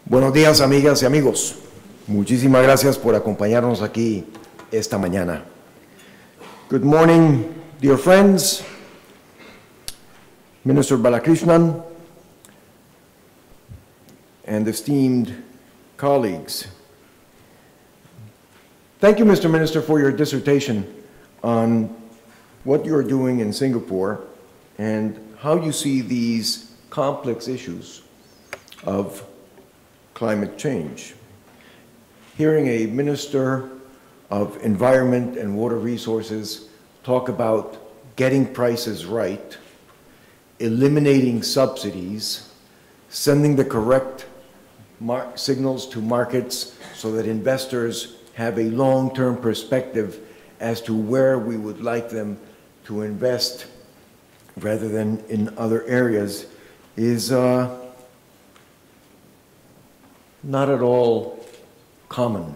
Buenos días, amigas y amigos. Muchísimas gracias por acompañarnos aquí esta mañana. Good morning, dear friends, Minister Balakrishnan, and esteemed colleagues. Thank you, Mr. Minister, for your dissertation on what you're doing in Singapore and how you see these complex issues of climate change. Hearing a Minister of Environment and Water Resources talk about getting prices right, eliminating subsidies, sending the correct signals to markets so that investors have a long-term perspective as to where we would like them to invest rather than in other areas is not at all common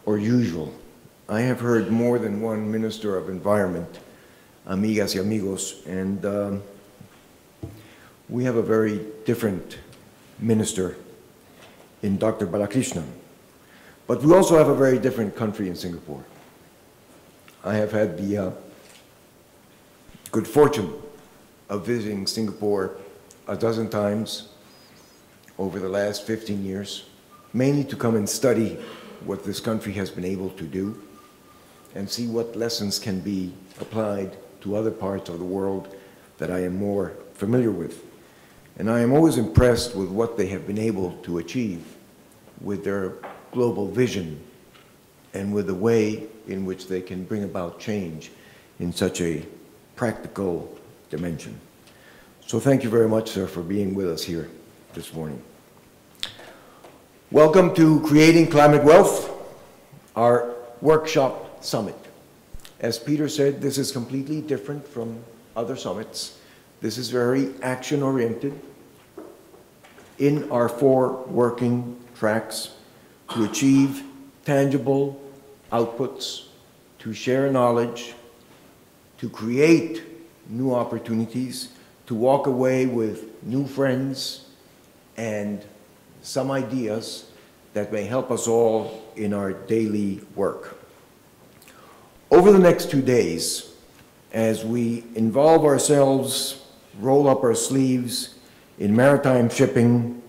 or usual. I have heard more than one Minister of Environment, amigas y amigos, and we have a very different minister in Dr. Balakrishnan. But we also have a very different country in Singapore. I have had the good fortune of visiting Singapore a dozen times over the last 15 years, mainly to come and study what this country has been able to do and see what lessons can be applied to other parts of the world that I am more familiar with. And I am always impressed with what they have been able to achieve with their global vision and with the way in which they can bring about change in such a practical dimension. So thank you very much, sir, for being with us here this morning. Welcome to Creating Climate Wealth, our workshop summit. As Peter said, this is completely different from other summits. This is very action-oriented in our 4 working tracks to achieve tangible outputs, to share knowledge, to create new opportunities, to walk away with new friends and some ideas that may help us all in our daily work. Over the next 2 days, as we involve ourselves, roll up our sleeves in maritime shipping,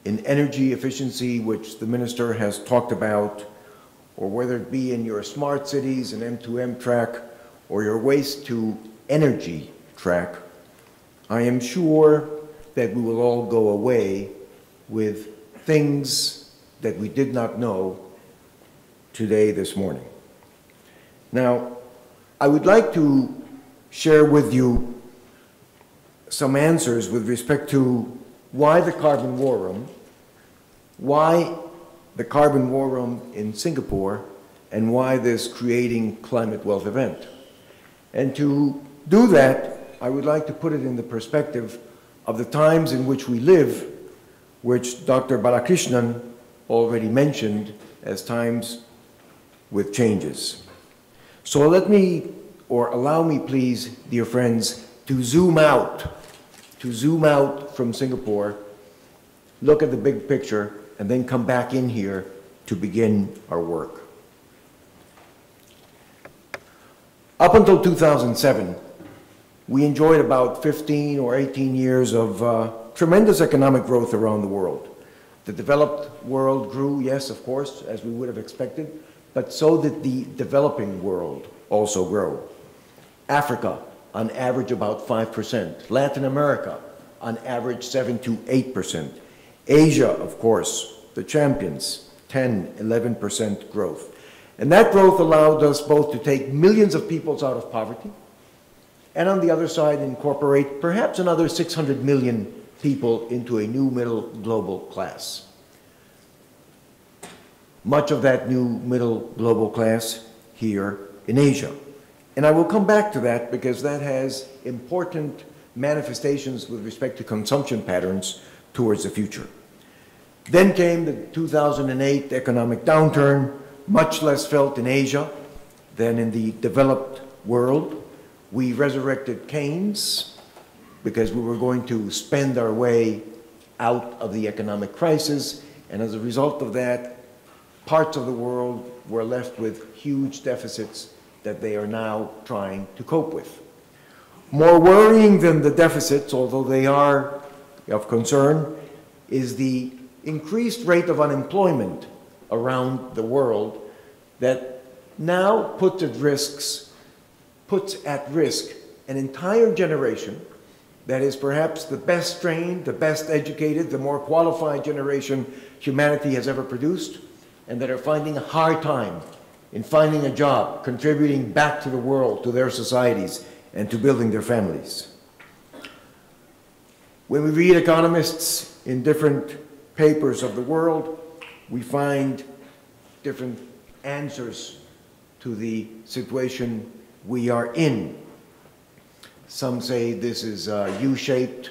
in energy efficiency, which the Minister has talked about, or whether it be in your smart cities and M2M track, or your waste to energy track, I am sure that we will all go away with things that we did not know today, this morning. Now, I would like to share with you some answers with respect to why the Carbon War Room, why the Carbon War Room in Singapore, and why this Creating Climate Wealth event. And to do that, I would like to put it in the perspective of the times in which we live, which Dr. Balakrishnan already mentioned as times with changes. So let me, or allow me please, dear friends, to zoom out from Singapore, look at the big picture, and then come back in here to begin our work. Up until 2007, we enjoyed about 15 or 18 years of tremendous economic growth around the world. The developed world grew, yes, of course, as we would have expected, but so did the developing world also grow. Africa, on average, about 5%. Latin America, on average, 7 to 8%. Asia, of course, the champions, 10, 11% growth. And that growth allowed us both to take millions of peoples out of poverty, and on the other side, incorporate perhaps another 600 million people into a new middle global class. Much of that new middle global class here in Asia. And I will come back to that because that has important manifestations with respect to consumption patterns towards the future. Then came the 2008 economic downturn, much less felt in Asia than in the developed world. We resurrected Keynes because we were going to spend our way out of the economic crisis, and as a result of that, parts of the world were left with huge deficits that they are now trying to cope with. More worrying than the deficits, although they are of concern, is the increased rate of unemployment around the world that now puts at risk an entire generation that is perhaps the best trained, the best educated, the more qualified generation humanity has ever produced, and that are finding a hard time in finding a job, contributing back to the world, to their societies, and to building their families. When we read economists in different papers of the world, we find different answers to the situation we are in. Some say this is U-shaped,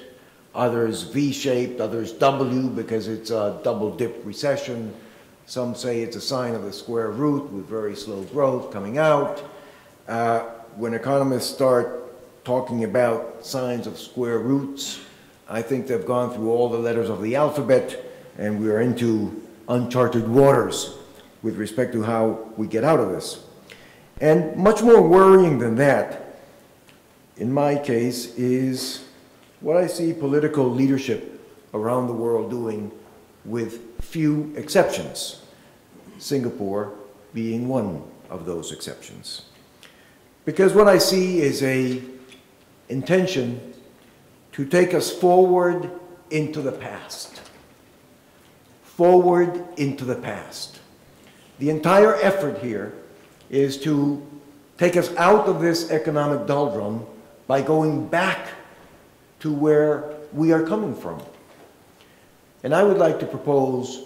others V-shaped, others W because it's a double-dip recession. Some say it's a sign of the square root with very slow growth coming out. When economists start talking about signs of square roots, I think they've gone through all the letters of the alphabet, and we are into uncharted waters with respect to how we get out of this. And much more worrying than that, in my case, is what I see political leadership around the world doing, with few exceptions, Singapore being one of those exceptions. Because what I see is an intention to take us forward into the past. Forward into the past. The entire effort here is to take us out of this economic doldrum by going back to where we are coming from. And I would like to propose,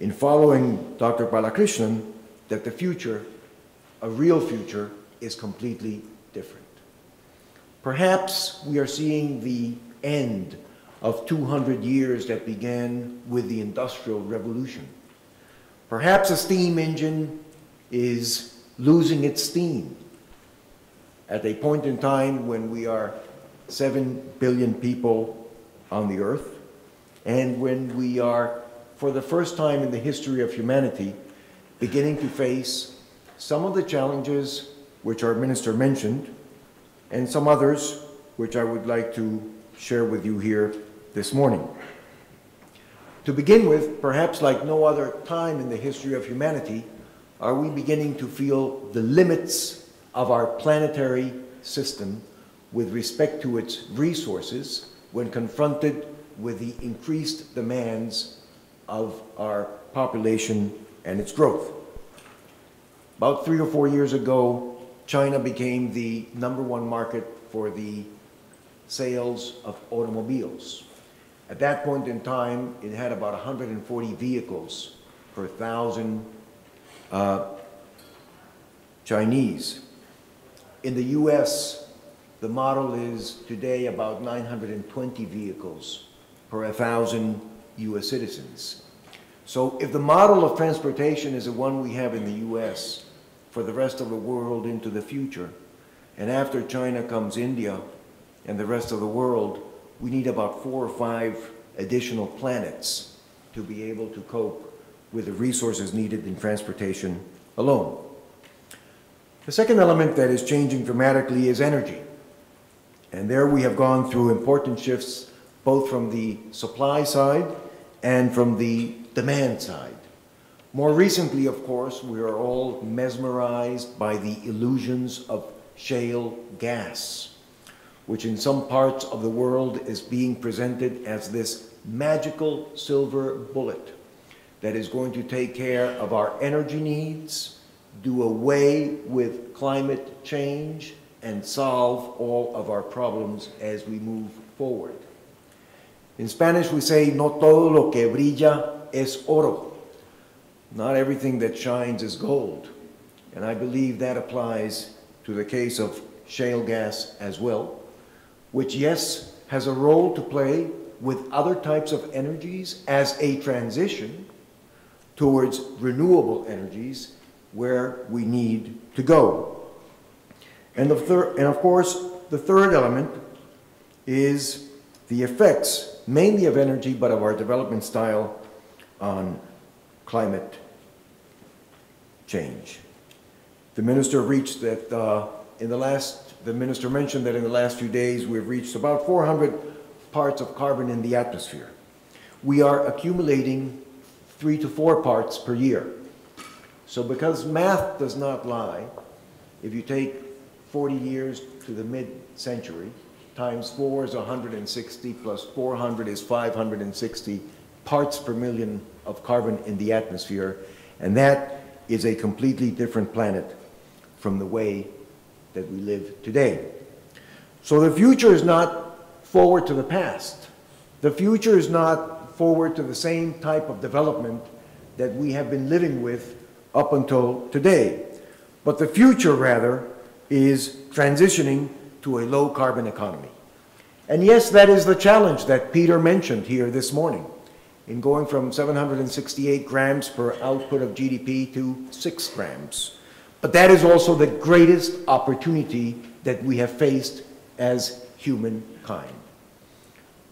in following Dr. Balakrishnan, that the future, a real future, is completely different. Perhaps we are seeing the end of 200 years that began with the Industrial Revolution. Perhaps a steam engine is losing its steam at a point in time when we are 7 billion people on the earth, and when we are, for the first time in the history of humanity, beginning to face some of the challenges which our minister mentioned, and some others which I would like to share with you here this morning. To begin with, perhaps like no other time in the history of humanity, are we beginning to feel the limits of our planetary system with respect to its resources when confronted with the increased demands of our population and its growth. About 3 or 4 years ago, China became the #1 market for the sales of automobiles. At that point in time, it had about 140 vehicles per 1,000 Chinese. In the US, the model is today about 920 vehicles per 1,000 US citizens. So if the model of transportation is the one we have in the US for the rest of the world into the future, and after China comes India and the rest of the world, we need about 4 or 5 additional planets to be able to cope with the resources needed in transportation alone. The second element that is changing dramatically is energy. And there we have gone through important shifts, both from the supply side and from the demand side. More recently, of course, we are all mesmerized by the illusions of shale gas, which in some parts of the world is being presented as this magical silver bullet that is going to take care of our energy needs, do away with climate change, and solve all of our problems as we move forward. In Spanish, we say, no todo lo que brilla es oro. Not everything that shines is gold. And I believe that applies to the case of shale gas as well, which, yes, has a role to play with other types of energies as a transition towards renewable energies where we need to go. And of course, the third element is the effects mainly of energy, but of our development style on climate change. The minister reached that the minister mentioned that in the last few days we've reached about 400 parts of carbon in the atmosphere. We are accumulating 3 to 4 parts per year. So because math does not lie, if you take 40 years to the mid-century, times 4 is 160, plus 400 is 560 parts per million of carbon in the atmosphere, and that is a completely different planet from the way that we live today. So the future is not forward to the past. The future is not forward to the same type of development that we have been living with up until today. But the future, rather, is transitioning to a low-carbon economy. And yes, that is the challenge that Peter mentioned here this morning, in going from 768 grams per output of GDP to 6 grams. But that is also the greatest opportunity that we have faced as humankind.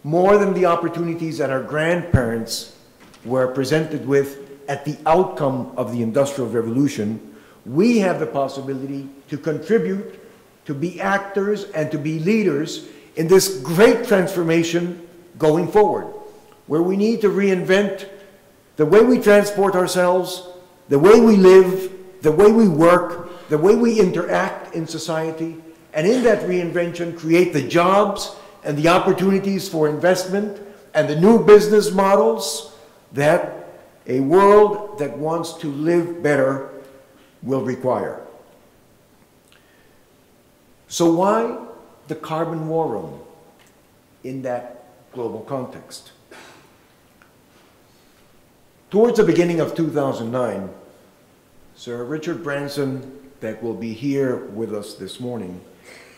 More than the opportunities that our grandparents were presented with at the outcome of the Industrial Revolution, we have the possibility to contribute, to be actors, and to be leaders in this great transformation going forward, where we need to reinvent the way we transport ourselves, the way we live, the way we work, the way we interact in society, and in that reinvention create the jobs and the opportunities for investment and the new business models that a world that wants to live better will require. So why the carbon war room in that global context? Towards the beginning of 2009, Sir Richard Branson, that will be here with us this morning,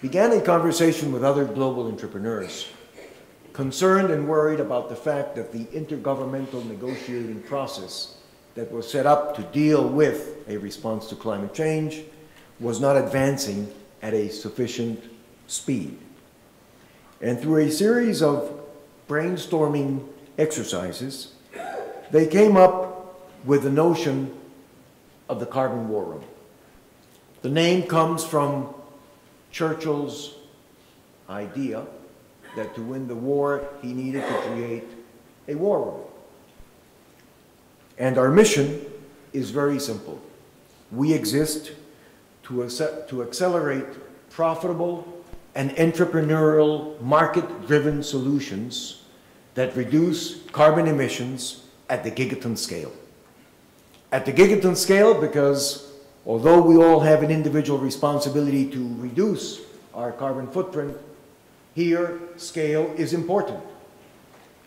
began a conversation with other global entrepreneurs, concerned and worried about the fact that the intergovernmental negotiating process that was set up to deal with a response to climate change was not advancing at a sufficient speed. And through a series of brainstorming exercises, they came up with the notion of the carbon war room. The name comes from Churchill's idea that to win the war, he needed to create a war room. And our mission is very simple. We exist to accelerate profitable and entrepreneurial market-driven solutions that reduce carbon emissions at the gigaton scale. At the gigaton scale because although we all have an individual responsibility to reduce our carbon footprint, here scale is important.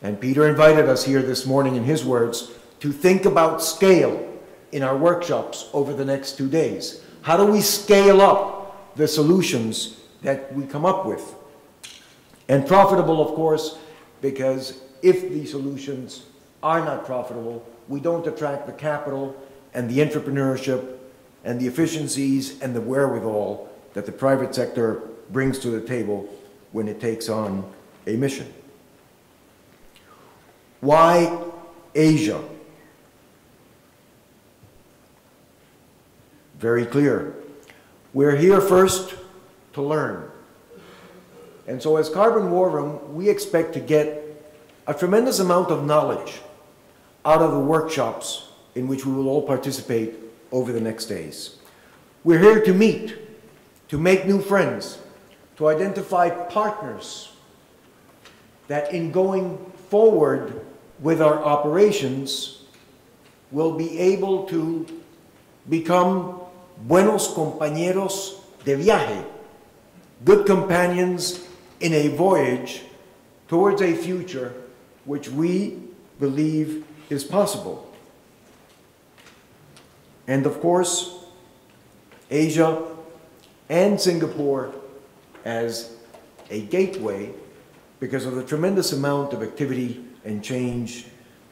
And Peter invited us here this morning in his words to think about scale in our workshops over the next 2 days. How do we scale up the solutions that we come up with? And profitable, of course, because if the solutions are not profitable, we don't attract the capital and the entrepreneurship and the efficiencies and the wherewithal that the private sector brings to the table when it takes on a mission. Why Asia? Very clear. We're here first to learn. And so as Carbon War Room, we expect to get a tremendous amount of knowledge out of the workshops in which we will all participate over the next days. We're here to meet, to make new friends, to identify partners that in going forward with our operations will be able to become buenos compañeros de viaje, good companions in a voyage towards a future which we believe is possible. And of course, Asia and Singapore as a gateway because of the tremendous amount of activity and change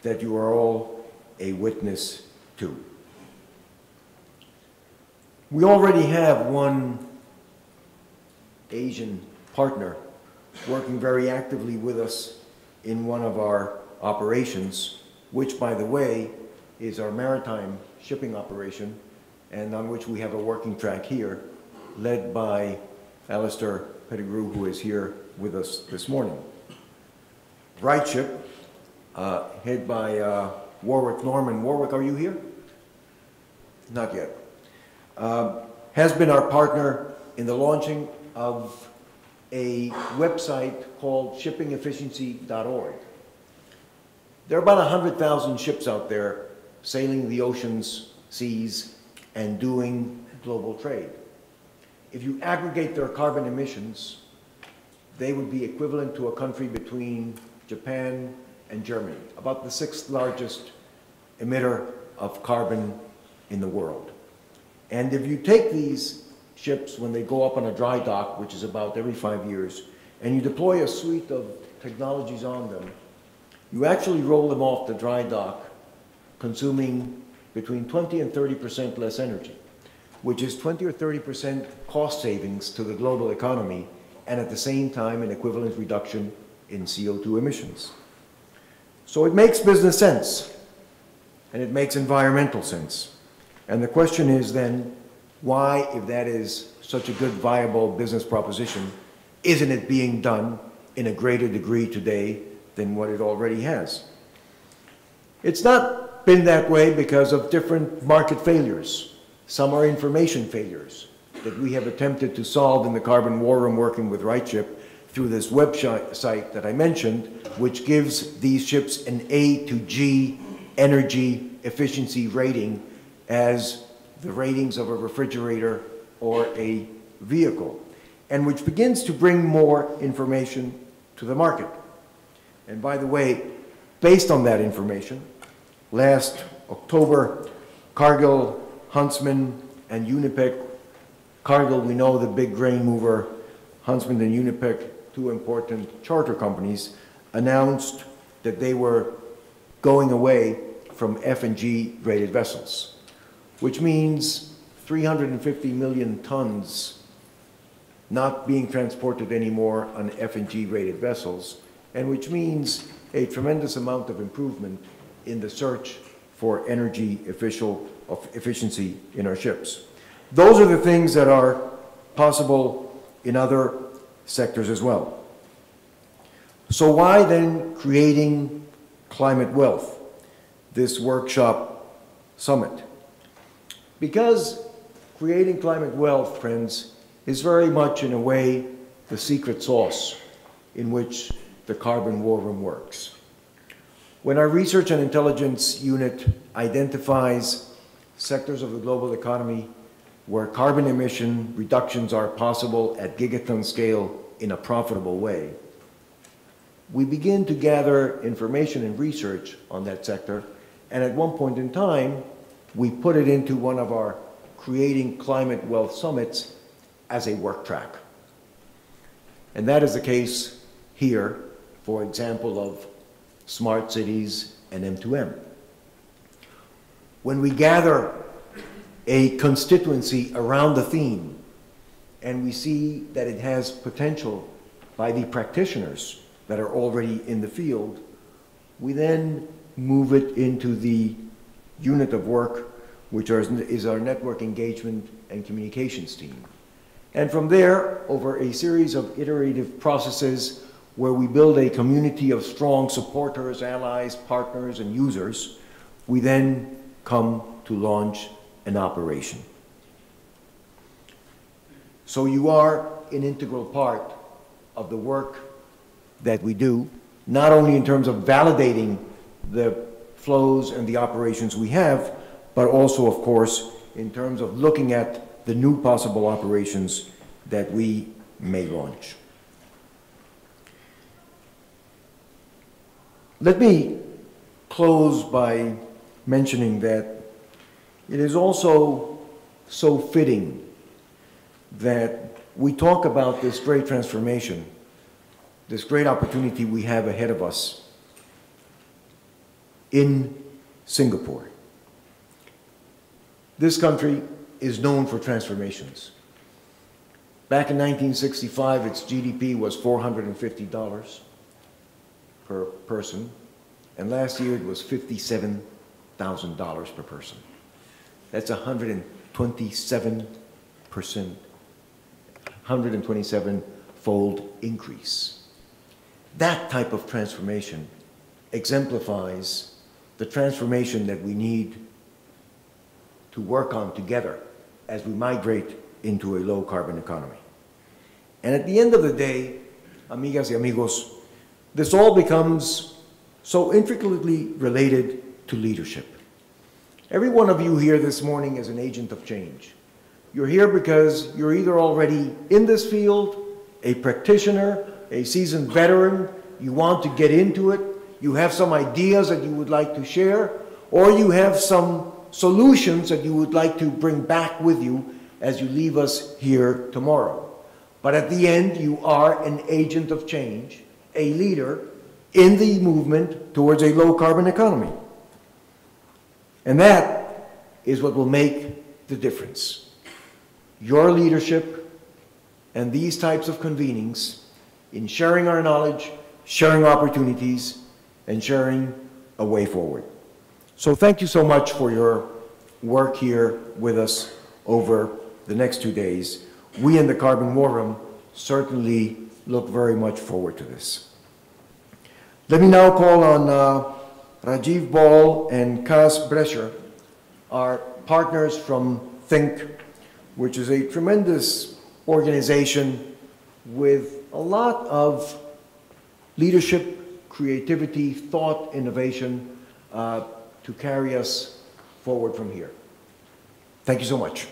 that you are all a witness to. We already have one Asian partner working very actively with us in one of our operations, which, by the way, is our maritime shipping operation, and on which we have a working track here, led by Alistair Pettigrew, who is here with us this morning. RightShip, head by Warwick Norman. Warwick, are you here? Not yet. Has been our partner in the launching of a website called shippingefficiency.org. There are about 100,000 ships out there sailing the oceans, seas, and doing global trade. If you aggregate their carbon emissions, they would be equivalent to a country between Japan and Germany, about the 6th largest emitter of carbon in the world. And if you take these ships when they go up on a dry dock, which is about every 5 years, and you deploy a suite of technologies on them, you actually roll them off the dry dock consuming between 20 and 30% less energy, which is 20 or 30% cost savings to the global economy, and at the same time an equivalent reduction in CO2 emissions. So it makes business sense, and it makes environmental sense. And the question is then, why, if that is such a good, viable business proposition, isn't it being done in a greater degree today than what it already has? It's not been that way because of different market failures. Some are information failures that we have attempted to solve in the Carbon War Room working with RightShip through this website that I mentioned, which gives these ships an A to G energy efficiency rating as the ratings of a refrigerator or a vehicle, and which begins to bring more information to the market. And by the way, based on that information, last October, Cargill, Huntsman, and Unipec, Cargill, we know, the big grain mover, Huntsman and Unipec, two important charter companies, announced that they were going away from F&G rated vessels, which means 350 million tons not being transported anymore on F&G rated vessels, and which means a tremendous amount of improvement in the search for energy efficiency in our ships. Those are the things that are possible in other sectors as well. So why then creating climate wealth, this workshop summit? Because creating climate wealth, friends, is very much in a way the secret sauce in which the Carbon War Room works. When our research and intelligence unit identifies sectors of the global economy where carbon emission reductions are possible at gigaton scale in a profitable way, we begin to gather information and research on that sector, and at one point in time, we put it into one of our Creating Climate Wealth Summits as a work track. And that is the case here, for example, of smart cities and M2M. When we gather a constituency around the theme and we see that it has potential by the practitioners that are already in the field, we then move it into the unit of work, which is our network engagement and communications team. And from there, over a series of iterative processes where we build a community of strong supporters, allies, partners, and users, we then come to launch an operation. So you are an integral part of the work that we do, not only in terms of validating the flows and the operations we have, but also, of course, in terms of looking at the new possible operations that we may launch. Let me close by mentioning that it is also so fitting that we talk about this great transformation, this great opportunity we have ahead of us in Singapore. This country is known for transformations. Back in 1965, its GDP was $450. per person, and last year it was $57,000 per person. That's 127-fold increase. That type of transformation exemplifies the transformation that we need to work on together as we migrate into a low-carbon economy. And at the end of the day, amigas y amigos, this all becomes so intricately related to leadership. Every one of you here this morning is an agent of change. You're here because you're either already in this field, a practitioner, a seasoned veteran, you want to get into it, you have some ideas that you would like to share, or you have some solutions that you would like to bring back with you as you leave us here tomorrow. But at the end, you are an agent of change, a leader in the movement towards a low-carbon economy. And that is what will make the difference. Your leadership and these types of convenings in sharing our knowledge, sharing opportunities, and sharing a way forward. So thank you so much for your work here with us over the next 2 days. We in the Carbon War Room certainly look very much forward to this. Let me now call on Rajiv Ball and Cas Brescher, our partners from Think, which is a tremendous organization with a lot of leadership, creativity, thought, innovation to carry us forward from here. Thank you so much.